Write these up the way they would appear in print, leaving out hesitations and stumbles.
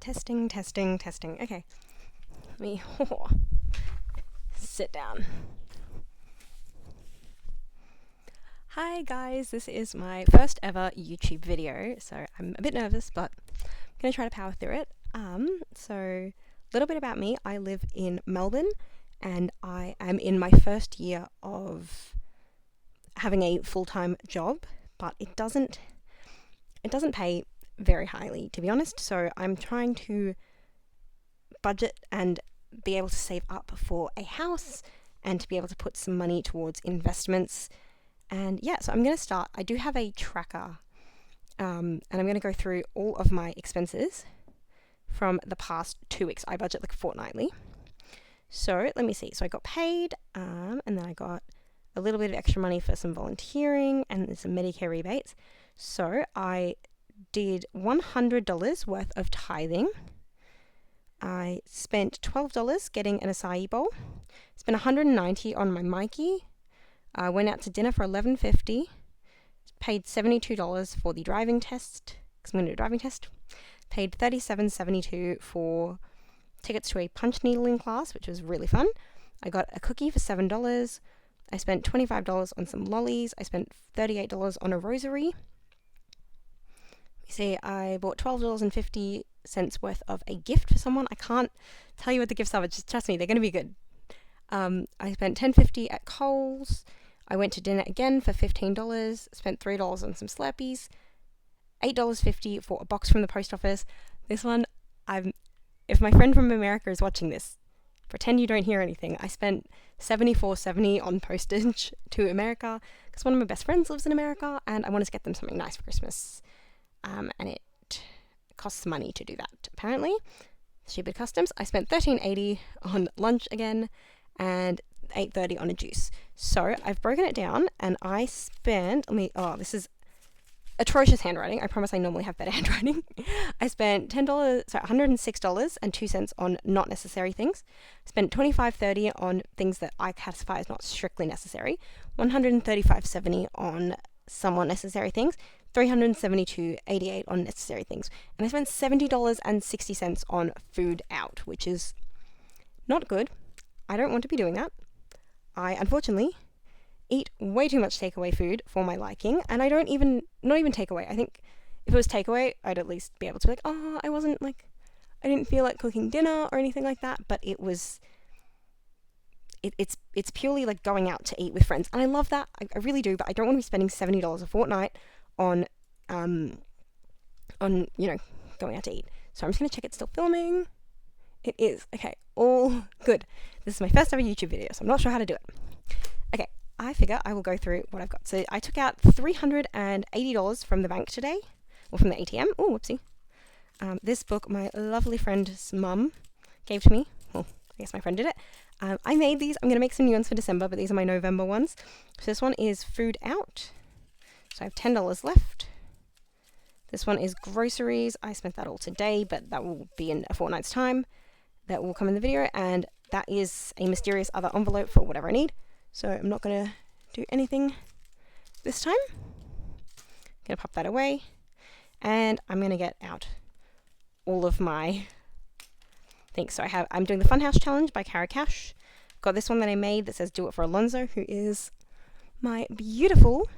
Testing. Okay, let me sit down. Hi guys, this is my first ever YouTube video, so I'm a bit nervous, but I'm going to try to power through it. So a little bit about me. I live in Melbourne and I am in my first year of having a full-time job, but it doesn't pay very highly, to be honest. So I'm trying to budget and be able to save up for a house and to be able to put some money towards investments. And yeah, so I'm going to start. I do have a tracker, and I'm going to go through all of my expenses from the past 2 weeks. I budget like fortnightly. So let me see. So I got paid, and then I got a little bit of extra money for some volunteering and some Medicare rebates. So I did $100 worth of tithing. I spent $12 getting an acai bowl. Spent $190 on my Mikey. I went out to dinner for $11.50. Paid $72 for the driving test, because I'm going to do a driving test. Paid $37.72 for tickets to a punch needling class, which was really fun. I got a cookie for $7. I spent $25 on some lollies. I spent $38 on a rosary. You see, I bought $12.50 worth of a gift for someone. I can't tell you what the gifts are, but just trust me, they're going to be good. I spent $10.50 at Coles. I went to dinner again for $15. Spent $3 on some Slurpees. $8.50 for a box from the post office. This one, if my friend from America is watching this, pretend you don't hear anything. I spent $74.70 on postage to America because one of my best friends lives in America and I wanted to get them something nice for Christmas. And it costs money to do that, apparently. Stupid customs. I spent $13.80 on lunch again and $8.30 on a juice. So I've broken it down and I spent, this is atrocious handwriting. I promise I normally have better handwriting. I spent $106.02 on not necessary things. Spent $25.30 on things that I classify as not strictly necessary. $135.70 on somewhat necessary things. $372.88 on necessary things. And I spent $70.60 on food out, which is not good. I don't want to be doing that. I unfortunately eat way too much takeaway food for my liking, and I not even takeaway. I think if it was takeaway, I'd at least be able to be like, I didn't feel like cooking dinner or anything like that, but it's purely like going out to eat with friends, and I love that. I really do, but I don't want to be spending $70 a fortnight on going out to eat. So I'm just going to check it's still filming. It is. Okay, all good. This is my first ever YouTube video, so I'm not sure how to do it. Okay, I figure I will go through what I've got. So I took out $380 from the bank today, or from the ATM. Oh, whoopsie. This book my lovely friend's mum gave to me. Well, I guess my friend did it. I made these. I'm going to make some new ones for December, but these are my November ones. So this one is food out. So I have $10 left. This one is groceries. I spent that all today, but that will be in a fortnight's time. That will come in the video, and that is a mysterious other envelope for whatever I need. So I'm not going to do anything this time. I'm going to pop that away, and I'm going to get out all of my things. So I'm doing the Funhouse Challenge by Cara Cash. Got this one that I made that says "Do It for Alonzo," who is my beautiful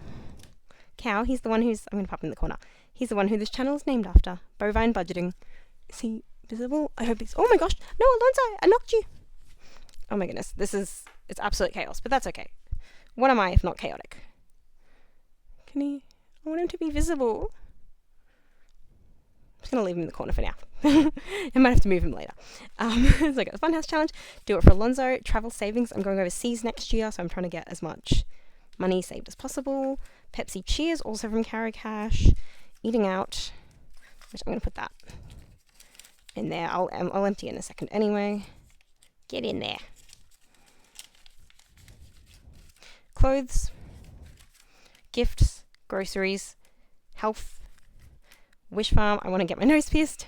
cow. He's the one who's, I'm going to pop him in the corner. He's the one who this channel is named after. Bovine Budgeting. Is he visible? I hope he's, oh my gosh. No, Alonzo, I knocked you. Oh my goodness. It's absolute chaos, but that's okay. What am I if not chaotic? I want him to be visible. I'm just going to leave him in the corner for now. I might have to move him later. So I got the Funhouse Challenge. Do it for Alonzo. Travel savings. I'm going overseas next year, so I'm trying to get as much money saved as possible. Pepsi Cheers, also from Cara Cash. Eating out, which I'm going to put that in there. I'll empty it in a second anyway. Get in there. Clothes, gifts, groceries, health, Wish Farm. I want to get my nose pierced.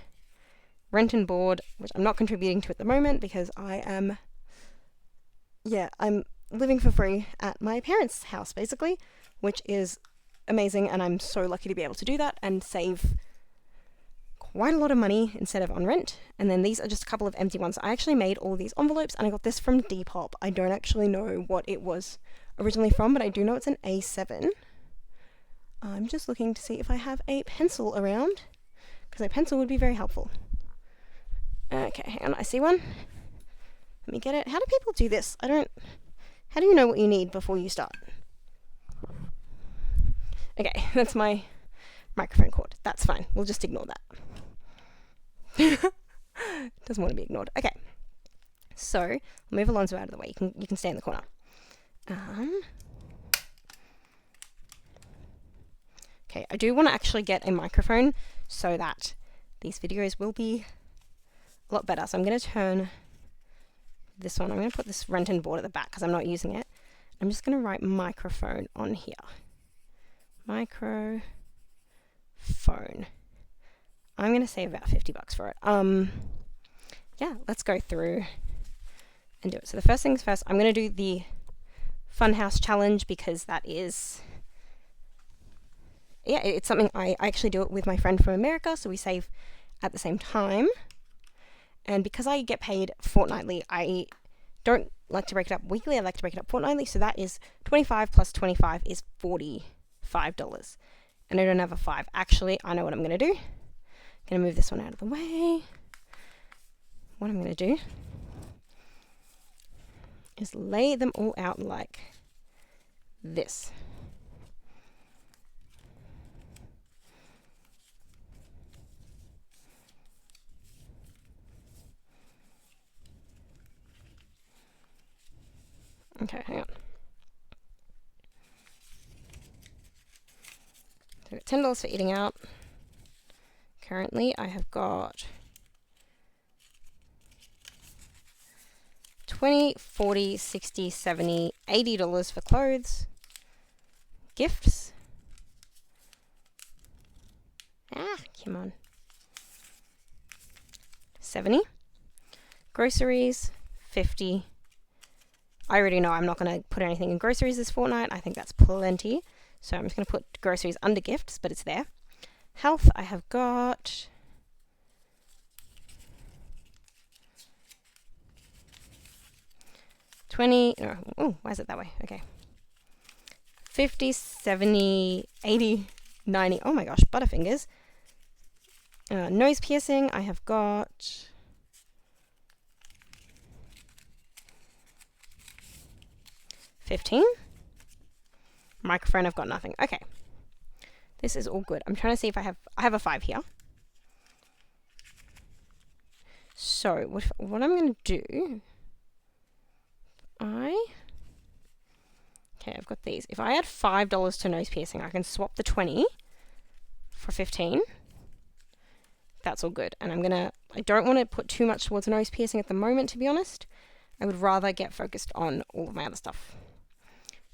Rent and board, which I'm not contributing to at the moment because I'm living for free at my parents' house, basically, which is amazing, and I'm so lucky to be able to do that and save quite a lot of money instead of on rent. And then these are just a couple of empty ones. I actually made all these envelopes and I got this from Depop. I don't actually know what it was originally from, but I do know it's an A7. I'm just looking to see if I have a pencil around, because a pencil would be very helpful. Okay, hang on, I see one. Let me get it. How do people do this? How do you know what you need before you start? Okay, that's my microphone cord. That's fine. We'll just ignore that. Doesn't want to be ignored. Okay. So, I'll move Alonzo out of the way. You can stay in the corner. Okay, I do want to actually get a microphone so that these videos will be a lot better. So I'm going to turn this one. I'm going to put this Renton board at the back because I'm not using it. I'm just going to write microphone on here. Microphone. I'm going to save about $50 for it. Yeah, let's go through and do it. So the first things first, I'm going to do the Funhouse challenge because that is, yeah, it's something I actually do it with my friend from America, so we save at the same time. And because I get paid fortnightly, I don't like to break it up weekly, I like to break it up fortnightly, so that is 25 plus 25 is $45. And I don't have a 5. Actually, I know what I'm going to do. I'm going to move this one out of the way. What I'm going to do is lay them all out like this. Okay, hang on. So I got $10 for eating out. Currently, I have got 20, 40, 60, 70, $80 for clothes. Gifts. Come on. 70. Groceries. 50. I already know I'm not going to put anything in groceries this fortnight. I think that's plenty. So I'm just going to put groceries under gifts, but it's there. Health, I have got 20, oh, why is it that way? Okay. 50, 70, 80, 90, oh my gosh, Butterfingers. Nose piercing, I have got 15. Microphone, I've got nothing. Okay. This is all good. I'm trying to see if I have a 5 here. So, what I'm going to do, okay, I've got these. If I add $5 to nose piercing, I can swap the 20 for 15. That's all good. And I don't want to put too much towards nose piercing at the moment, to be honest. I would rather get focused on all of my other stuff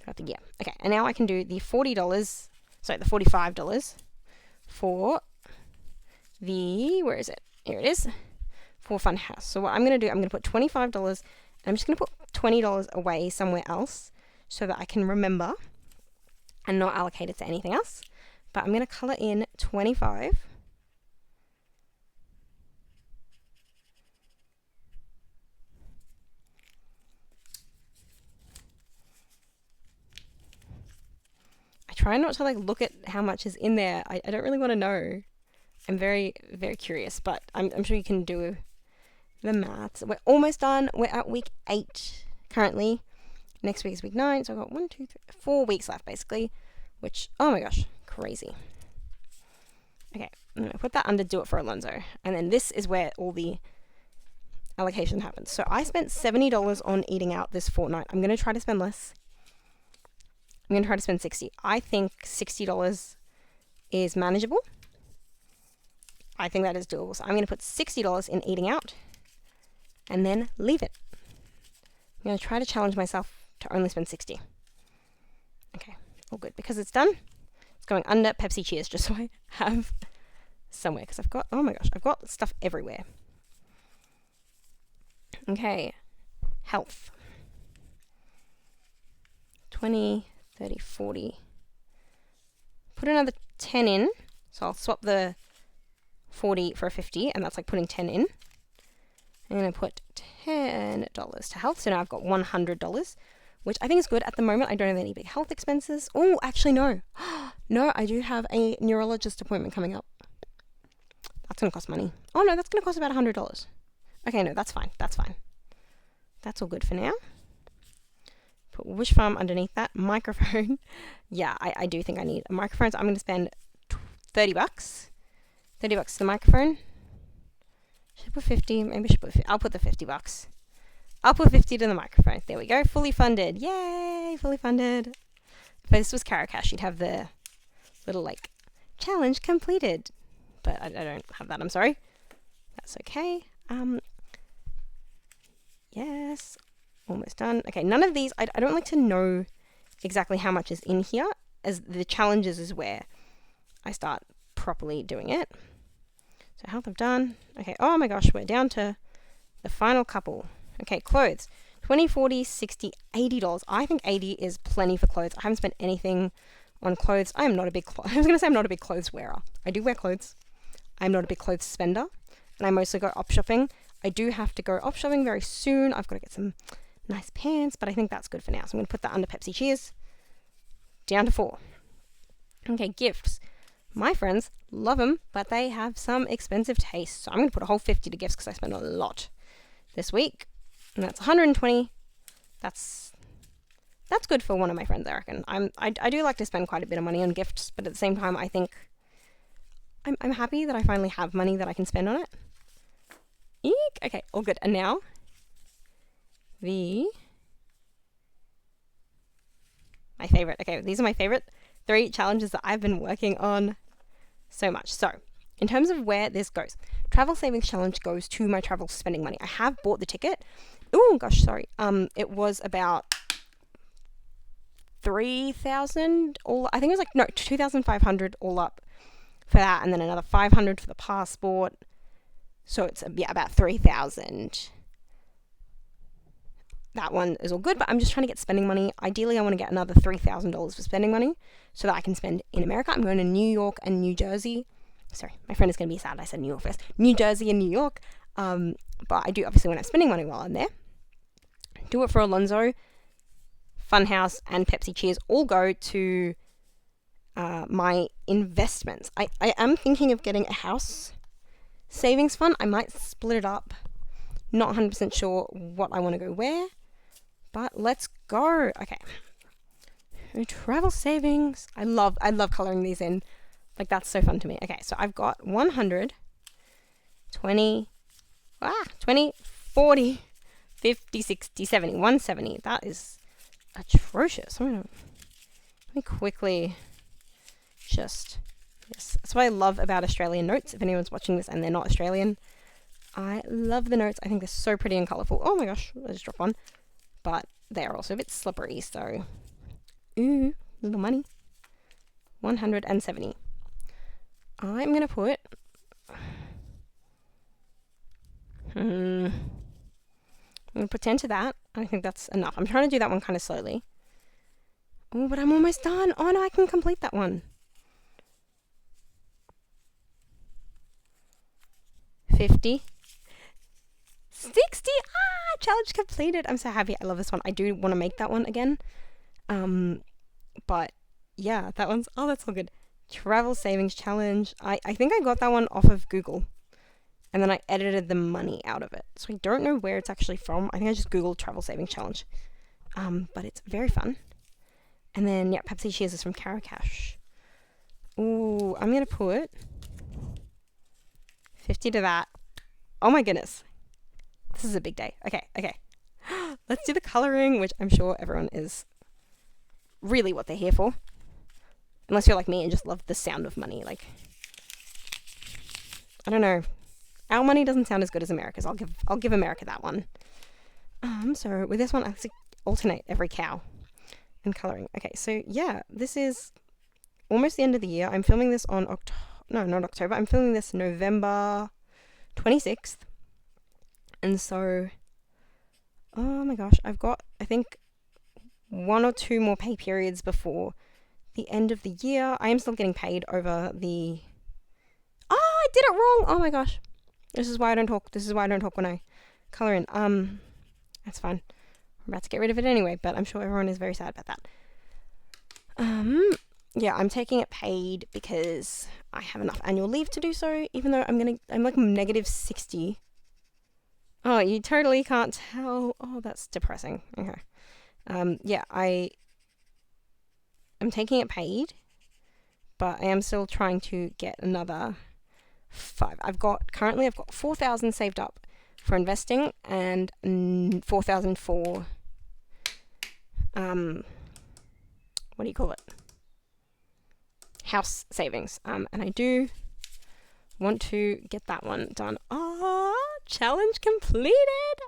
throughout the year. Okay, and now I can do the $45 for the, where is it? Here it is, for Funhouse. So what I'm going to do, I'm going to put $25, and I'm just going to put $20 away somewhere else so that I can remember and not allocate it to anything else. But I'm going to color in 25. I try not to look at how much is in there. I don't really want to know. I'm very, very curious, but I'm sure you can do the maths. We're almost done. We're at week 8 currently. Next week is week 9, so I've got 4 weeks left basically, which, oh my gosh, crazy. Okay, I'm going to put that under Do It for Alonzo, and then this is where all the allocation happens. So I spent $70 on eating out this fortnight. I'm going to try to spend less. I'm going to try to spend $60. I think $60 is manageable. I think that is doable. So I'm going to put $60 in eating out and then leave it. I'm going to try to challenge myself to only spend $60. Okay, all good. Because it's done, it's going under Pepsi Cheers just so I have somewhere. Because I've got, oh my gosh, I've got stuff everywhere. Okay, health. 20, 30, 40. Put another 10 in. So I'll swap the 40 for a 50, and that's like putting 10 in. I'm going to put $10 to health, so now I've got $100, which I think is good. At the moment, I don't have any big health expenses. Oh, actually, no. No, I do have a neurologist appointment coming up. That's going to cost money. Oh, no, that's going to cost about $100. Okay, no, that's fine. That's fine. That's all good for now. Put Wish Farm underneath that. Microphone. Yeah, I do think I need a microphone, so I'm going to spend $30. $30 to the microphone. Should I put 50? Maybe I should put 50. I'll put the $50. I'll put 50 to the microphone. There we go. Fully funded. Yay! Fully funded. If this was Caracash, you'd have the little, like, challenge completed. But I don't have that. I'm sorry. That's okay. Yes. Almost done. Okay, none of these, I don't like to know exactly how much is in here, as the challenges is where I start properly doing it. So health I've done. Okay, oh my gosh, we're down to the final couple. Okay, clothes. $20, $40, $60, $80. I think 80 is plenty for clothes. I haven't spent anything on clothes. I am not a big, I was going to say I'm not a big clothes wearer. I do wear clothes. I'm not a big clothes spender, and I mostly go op shopping. I do have to go op shopping very soon. I've got to get some nice pants, but I think that's good for now. So I'm going to put that under Pepsi Cheers. Down to 4. Okay, gifts. My friends love them, but they have some expensive taste. So I'm going to put a whole 50 to gifts because I spent a lot this week. And that's 120. That's good for one of my friends, I reckon. I do like to spend quite a bit of money on gifts, but at the same time, I think I'm happy that I finally have money that I can spend on it. Eek! Okay, all good. And now, my favorite. Okay, these are my favorite 3 challenges that I've been working on so much. So, in terms of where this goes, Travel Savings Challenge goes to my travel spending money. I have bought the ticket. Oh gosh, sorry. It was about 3,000 all. I think it was like, no, 2,500 all up for that, and then another 500 for the passport. So it's about 3,000. That one is all good, but I'm just trying to get spending money. Ideally, I want to get another $3,000 for spending money so that I can spend in America. I'm going to New York and New Jersey. Sorry, my friend is going to be sad I said New York first. New Jersey and New York. But I do obviously want to have spending money while I'm there. Do It for Alonzo, Funhouse, and Pepsi Cheers all go to my investments. I am thinking of getting a house savings fund. I might split it up. Not 100% sure what I want to go where, but let's go. Okay. Travel savings. I love coloring these in. Like, that's so fun to me. Okay, so I've got 100, 20, 40, 50, 60, 70, 170. That is atrocious. Let me quickly just, yes. That's what I love about Australian notes. If anyone's watching this and they're not Australian, I love the notes. I think they're so pretty and colourful. Oh my gosh, I just dropped one. But they are also a bit slippery, so... Ooh, little money. 170. I'm going to put... I'm going to put 10 to that. I think that's enough. I'm trying to do that one kind of slowly. Oh, but I'm almost done. Oh no, I can complete that one. 50. 60. Challenge completed. I'm so happy. I love this one. I do want to make that one again. But yeah, that one's, oh, that's all good. Travel Savings Challenge. I think I got that one off of Google. And then I edited the money out of it. So I don't know where it's actually from. I think I just Googled Travel Savings Challenge. But it's very fun. And then, yeah, Pepsi Cheers is from Caracash. Ooh, I'm going to put 50 to that. Oh my goodness. This is a big day. Okay. Let's do the colouring, which I'm sure everyone is really what they're here for. Unless you're like me and just love the sound of money. Like, I don't know. Our money doesn't sound as good as America's. I'll give America that one. So with this one, I have to alternate every cow and colouring. Okay, so yeah, this is almost the end of the year. I'm filming this on not October. I'm filming this November 26th. And so, oh my gosh, I've got, I think, 1 or 2 more pay periods before the end of the year. I am still getting paid over the... Oh, I did it wrong. Oh my gosh. This is why I don't talk. This is why I don't talk when I color in. That's fine. I'm about to get rid of it anyway, but I'm sure everyone is very sad about that. Yeah, I'm taking it paid because I have enough annual leave to do so, even though I'm like -60. Oh, you totally can't tell. Oh, that's depressing. Okay. Yeah, I'm taking it paid, but I am still trying to get another 5. Currently I've got 4,000 saved up for investing and 4,000 for what do you call it? House savings. And I do want to get that one done. Ah, challenge completed.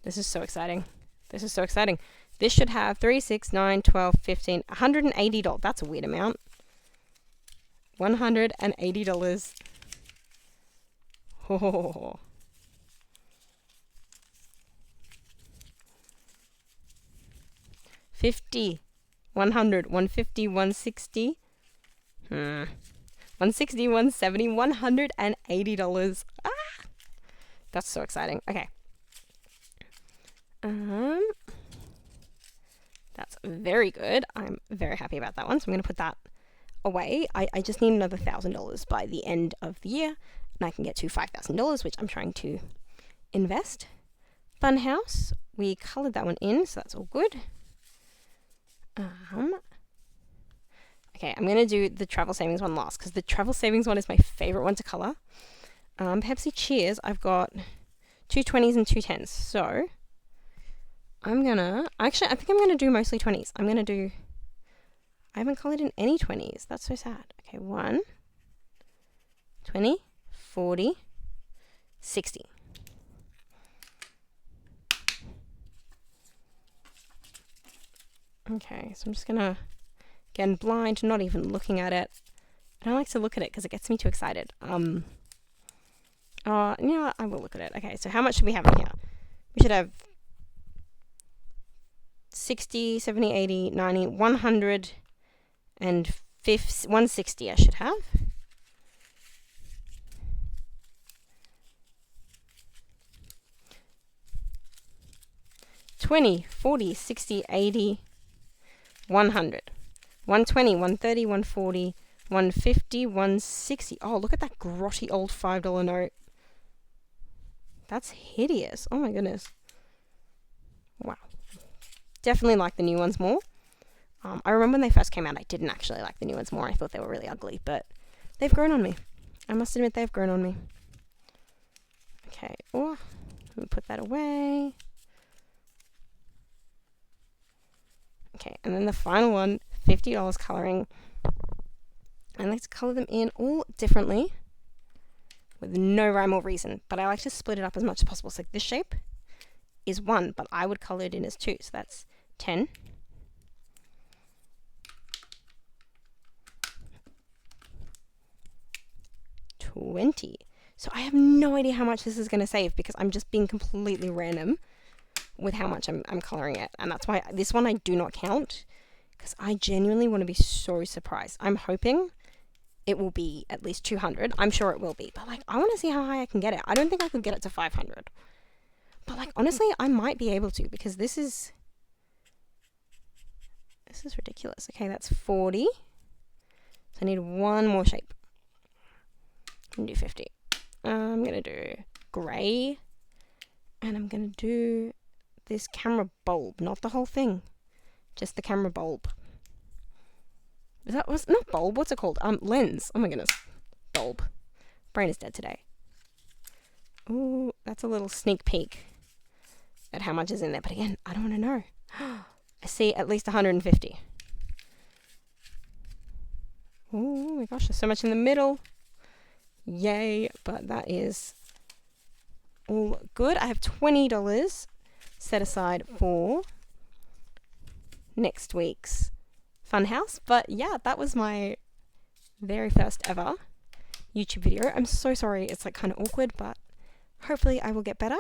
This is so exciting. This is so exciting. This should have 3, 6, 9, 12, 15, $180. That's a weird amount. $180. Oh. $50, $100, $150, $160. 160, 170, $180. Ah! That's so exciting. Okay. That's very good. I'm very happy about that one. So I'm going to put that away. I just need another $1,000 by the end of the year, and I can get to $5,000, which I'm trying to invest. Funhouse, we coloured that one in, so that's all good. Okay, I'm going to do the travel savings one last, because the travel savings one is my favourite one to colour. Pepsi Cheers, I've got 2 20s and 2 10s, so I'm going to, actually, I think I'm going to do mostly 20s. I haven't coloured in any 20s. That's so sad. Okay, 1, 20, 40, 60. Okay, so I'm just going to, again, blind, not even looking at it. I don't like to look at it because it gets me too excited. Yeah, I will look at it. Okay, so how much should we have in here? We should have 60, 70, 80, 90, 100, and 160 I should have. $20, $40, $60, $80, $100, $120, $130, $140, $150, $160. Oh, look at that grotty old $5 note. That's hideous. Oh my goodness. Wow. Definitely like the new ones more. I remember when they first came out, I didn't actually like the new ones more. I thought they were really ugly, but they've grown on me. I must admit they've grown on me. Okay, let me put that away. Okay, and then the final one, $50 colouring. I like to colour them in all differently with no rhyme or reason, but I like to split it up as much as possible. So this shape is 1, but I would colour it in as 2, so that's 10. 20. So I have no idea how much this is going to save because I'm just being completely random with how much I'm colouring it. And that's why this one I do not count because I genuinely want to be so surprised. I'm hoping it will be at least 200. I'm sure it will be. But like, I want to see how high I can get it. I don't think I could get it to 500. But like, honestly, I might be able to because this is ridiculous. Okay, that's 40. So I need one more shape. I'm going to do 50. I'm going to do grey. And I'm going to do this camera bulb. Not the whole thing. Just the camera bulb. Not bulb, what's it called? Lens. Oh my goodness. Bulb. Brain is dead today. Ooh, that's a little sneak peek at how much is in there. But again, I don't want to know. I see at least 150. Oh my gosh, there's so much in the middle. Yay, but that is all good. I have $20 set aside for next week's Funhouse. But yeah, that was my very first ever YouTube video. I'm so sorry it's like kind of awkward, but hopefully I will get better.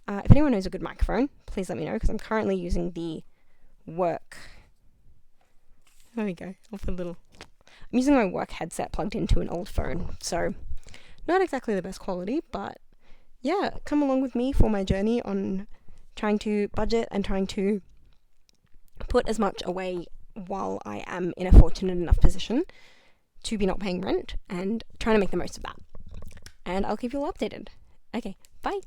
If anyone knows a good microphone, please let me know because I'm currently using the work. There we go. I'll put a little. I'm using my work headset plugged into an old phone, so Not exactly the best quality, but yeah, come along with me for my journey on trying to budget and trying to put as much away while I am in a fortunate enough position to be not paying rent, and trying to make the most of that. And I'll keep you all updated. Okay, bye.